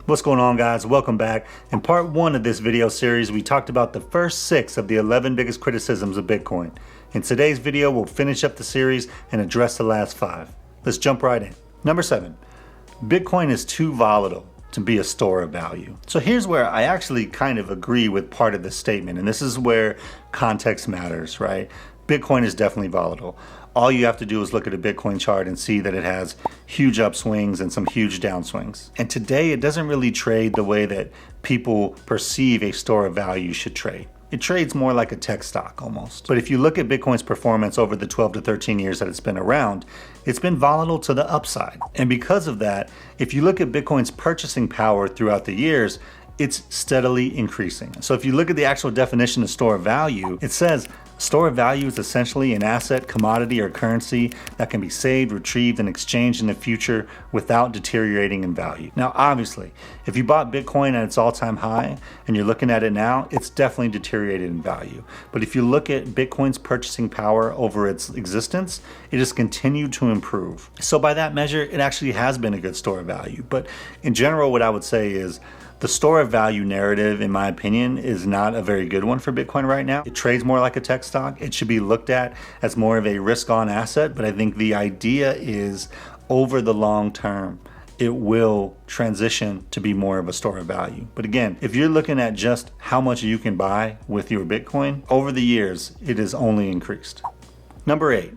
What's going on, guys? Welcome back. In part one of this video series, we talked about the first 6 of the 11 biggest criticisms of Bitcoin. In today's video, we'll finish up the series and address the last 5. Let's jump right in. Number 7, Bitcoin is too volatile to be a store of value. So here's where I actually kind of agree with part of the statement, and this is where context matters, right? Bitcoin is definitely volatile. All you have to do is look at a Bitcoin chart and see that it has huge upswings and some huge downswings. And today it doesn't really trade the way that people perceive a store of value should trade. It trades more like a tech stock almost. But if you look at Bitcoin's performance over the 12 to 13 years that it's been around, it's been volatile to the upside. And because of that, if you look at Bitcoin's purchasing power throughout the years, it's steadily increasing. So if you look at the actual definition of store of value, it says store of value is essentially an asset, commodity, or currency that can be saved, retrieved, and exchanged in the future without deteriorating in value. Now, obviously, if you bought Bitcoin at its all-time high and you're looking at it now, it's definitely deteriorated in value. But if you look at Bitcoin's purchasing power over its existence, it has continued to improve. So by that measure, it actually has been a good store of value. But in general, what I would say is the store of value narrative, in my opinion, is not a very good one for Bitcoin right now. It trades more like a tech stock. It should be looked at as more of a risk-on asset, but I think the idea is over the long term, it will transition to be more of a store of value. But again, if you're looking at just how much you can buy with your Bitcoin, over the years, it has only increased. Number 8,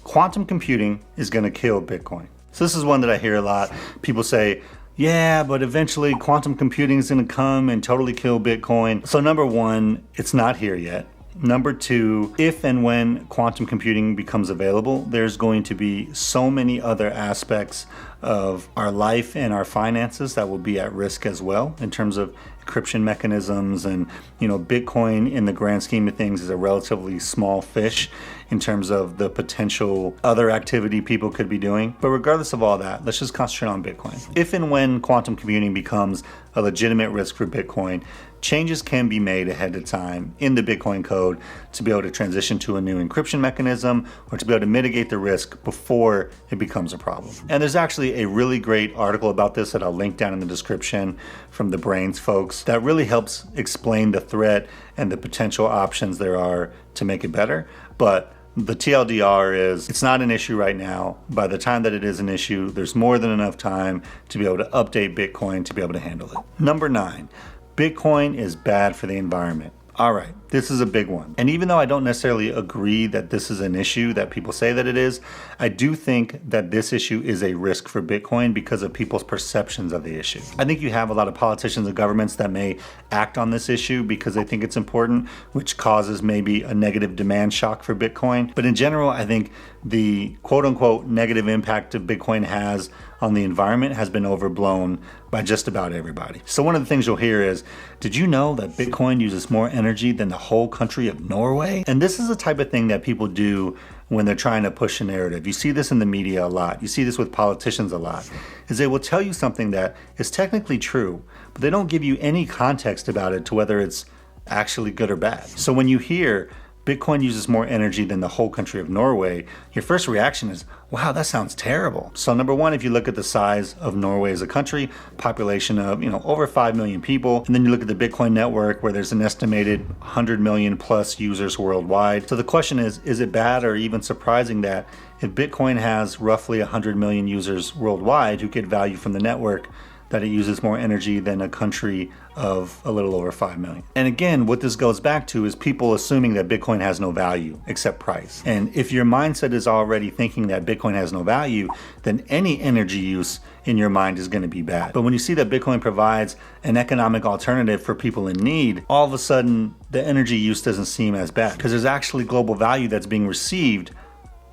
quantum computing is going to kill Bitcoin. So this is one that I hear a lot. People say, yeah, but eventually quantum computing is going to come and totally kill Bitcoin. So number 1, it's not here yet. Number 2, if and when quantum computing becomes available, there's going to be so many other aspects of our life and our finances that will be at risk as well in terms of encryption mechanisms. And Bitcoin in the grand scheme of things is a relatively small fish in terms of the potential other activity people could be doing. But regardless of all that, let's just concentrate on Bitcoin. If and when quantum computing becomes a legitimate risk for Bitcoin, changes can be made ahead of time in the Bitcoin code to be able to transition to a new encryption mechanism or to be able to mitigate the risk before it becomes a problem. And there's actually a really great article about this that I'll link down in the description from the Brains folks that really helps explain the threat and the potential options there are to make it better. But the TLDR is it's not an issue right now. By the time that it is an issue, there's more than enough time to be able to update Bitcoin to be able to handle it. Number 9, Bitcoin is bad for the environment. All right, this is a big one. And even though I don't necessarily agree that this is an issue that people say that it is, I do think that this issue is a risk for Bitcoin because of people's perceptions of the issue. I think you have a lot of politicians and governments that may act on this issue because they think it's important, which causes maybe a negative demand shock for Bitcoin. But in general, I think the quote-unquote negative impact of Bitcoin has on the environment has been overblown by just about everybody. So one of the things you'll hear is, did you know that Bitcoin uses more energy than the whole country of Norway? And this is the type of thing that people do when they're trying to push a narrative. You see this in the media a lot. You see this with politicians a lot, is they will tell you something that is technically true, but they don't give you any context about it to whether it's actually good or bad. So when you hear Bitcoin uses more energy than the whole country of Norway, your first reaction is, wow, that sounds terrible. So number 1, if you look at the size of Norway as a country, population of over 5 million people, and then you look at the Bitcoin network where there's an estimated 100 million plus users worldwide. So the question is it bad or even surprising that if Bitcoin has roughly 100 million users worldwide who get value from the network, that it uses more energy than a country of a little over 5 million. And again, what this goes back to is people assuming that Bitcoin has no value except price. And if your mindset is already thinking that Bitcoin has no value, then any energy use in your mind is going to be bad. But when you see that Bitcoin provides an economic alternative for people in need, all of a sudden the energy use doesn't seem as bad because there's actually global value that's being received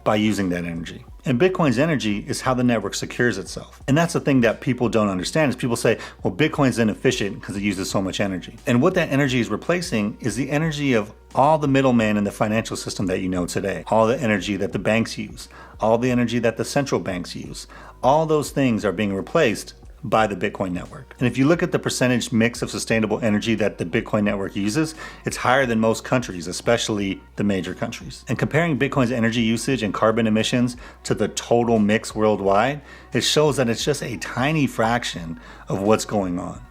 by using that energy. And Bitcoin's energy is how the network secures itself. And that's the thing that people don't understand is people say, well, Bitcoin's inefficient because it uses so much energy. And what that energy is replacing is the energy of all the middlemen in the financial system that you know today, all the energy that the banks use, all the energy that the central banks use. All those things are being replaced by the Bitcoin network. And if you look at the percentage mix of sustainable energy that the Bitcoin network uses, it's higher than most countries, especially the major countries. And comparing Bitcoin's energy usage and carbon emissions to the total mix worldwide, it shows that it's just a tiny fraction of what's going on.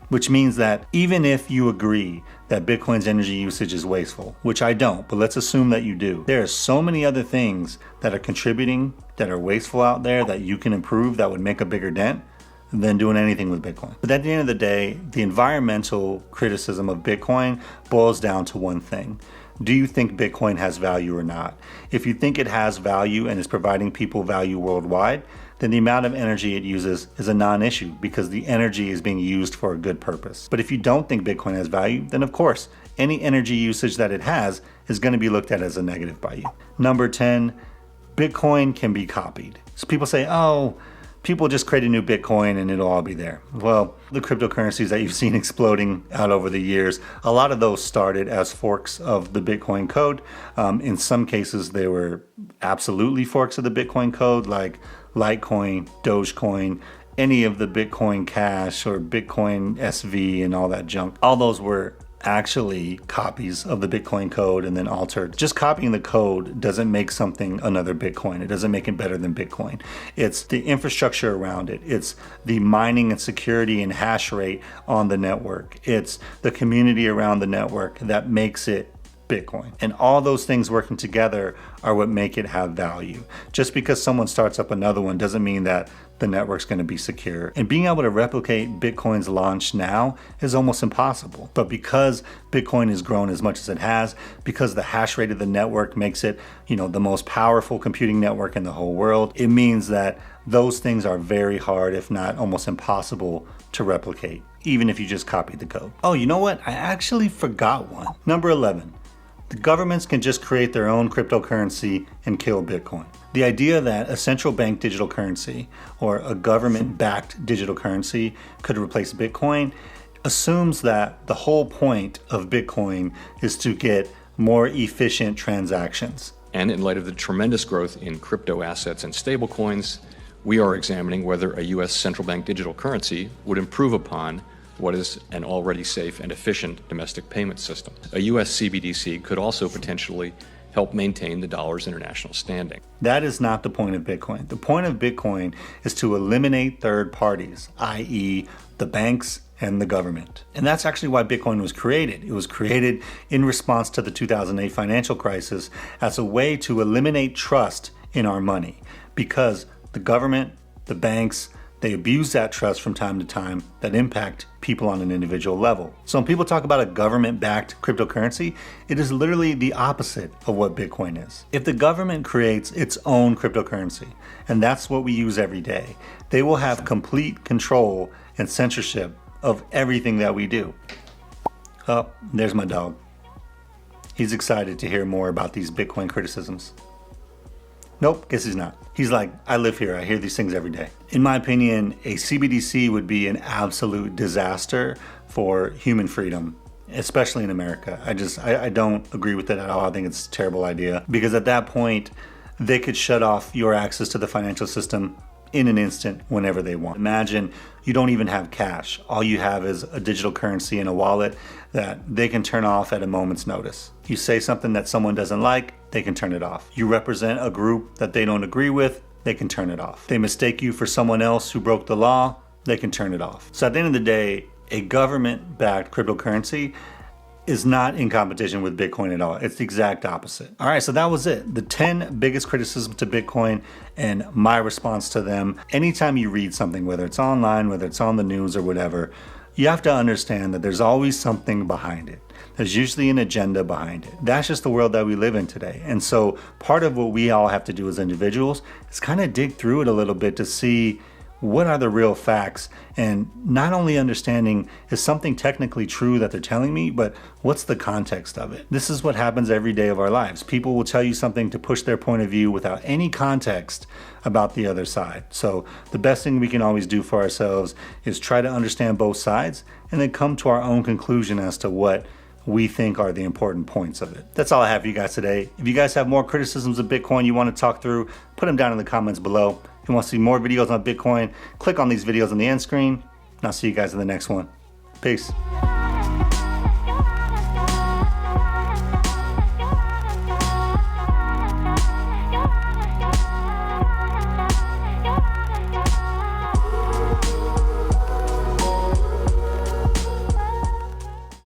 Which means that even if you agree that Bitcoin's energy usage is wasteful, which I don't, but let's assume that you do, there are so many other things that are contributing, that are wasteful out there that you can improve that would make a bigger dent than doing anything with Bitcoin. But at the end of the day, the environmental criticism of Bitcoin boils down to one thing. Do you think Bitcoin has value or not? If you think it has value and is providing people value worldwide, then the amount of energy it uses is a non-issue because the energy is being used for a good purpose. But if you don't think Bitcoin has value, then of course, any energy usage that it has is going to be looked at as a negative by you. Number 10, Bitcoin can be copied. So people say, oh, people just create a new Bitcoin and it'll all be there. Well, the cryptocurrencies that you've seen exploding out over the years, a lot of those started as forks of the Bitcoin code. In some cases, they were absolutely forks of the Bitcoin code, like Litecoin, Dogecoin, any of the Bitcoin Cash or Bitcoin SV and all that junk. All those were actually copies of the Bitcoin code and then altered. Just copying the code doesn't make something another Bitcoin. It doesn't make it better than Bitcoin. It's the infrastructure around it. It's the mining and security and hash rate on the network. It's the community around the network that makes it Bitcoin. And all those things working together are what make it have value. Just because someone starts up another one doesn't mean that the network's going to be secure. And being able to replicate Bitcoin's launch now is almost impossible. But because Bitcoin has grown as much as it has, because the hash rate of the network makes it, the most powerful computing network in the whole world, it means that those things are very hard, if not almost impossible to replicate, even if you just copy the code. Oh, you know what? I actually forgot one. Number 11. The governments can just create their own cryptocurrency and kill Bitcoin. The idea that a central bank digital currency or a government-backed digital currency could replace Bitcoin assumes that the whole point of Bitcoin is to get more efficient transactions. And in light of the tremendous growth in crypto assets and stablecoins, we are examining whether a U.S. central bank digital currency would improve upon what is an already safe and efficient domestic payment system. A U.S. CBDC could also potentially help maintain the dollar's international standing. That is not the point of Bitcoin. The point of Bitcoin is to eliminate third parties, i.e. the banks and the government. And that's actually why Bitcoin was created. It was created in response to the 2008 financial crisis as a way to eliminate trust in our money because the government, the banks, they abuse that trust from time to time that impact people on an individual level. So when people talk about a government-backed cryptocurrency, it is literally the opposite of what Bitcoin is. If the government creates its own cryptocurrency, and that's what we use every day, they will have complete control and censorship of everything that we do. Oh, there's my dog. He's excited to hear more about these Bitcoin criticisms. Nope, guess he's not. He's like, I live here, I hear these things every day. In my opinion, a CBDC would be an absolute disaster for human freedom, especially in America. I don't agree with it at all. I think it's a terrible idea because at that point, they could shut off your access to the financial system in an instant whenever they want. Imagine you don't even have cash. All you have is a digital currency and a wallet that they can turn off at a moment's notice. You say something that someone doesn't like, they can turn it off. You represent a group that they don't agree with, they can turn it off. They mistake you for someone else who broke the law, they can turn it off. So at the end of the day, a government-backed cryptocurrency is not in competition with Bitcoin at all. It's the exact opposite. All right, so that was it. The 10 biggest criticisms to Bitcoin and my response to them. Anytime you read something, whether it's online, whether it's on the news or whatever, you have to understand that there's always something behind it. There's usually an agenda behind it. That's just the world that we live in today. And so part of what we all have to do as individuals is kind of dig through it a little bit to see what are the real facts, and not only understanding is something technically true that they're telling me, but what's the context of it? This is what happens every day of our lives. People will tell you something to push their point of view without any context about the other side. So the best thing we can always do for ourselves is try to understand both sides and then come to our own conclusion as to what we think are the important points of it. That's all I have for you guys today. If you guys have more criticisms of Bitcoin you want to talk through, put them down in the comments below. If you want to see more videos on Bitcoin, click on these videos on the end screen, and I'll see you guys in the next one. Peace.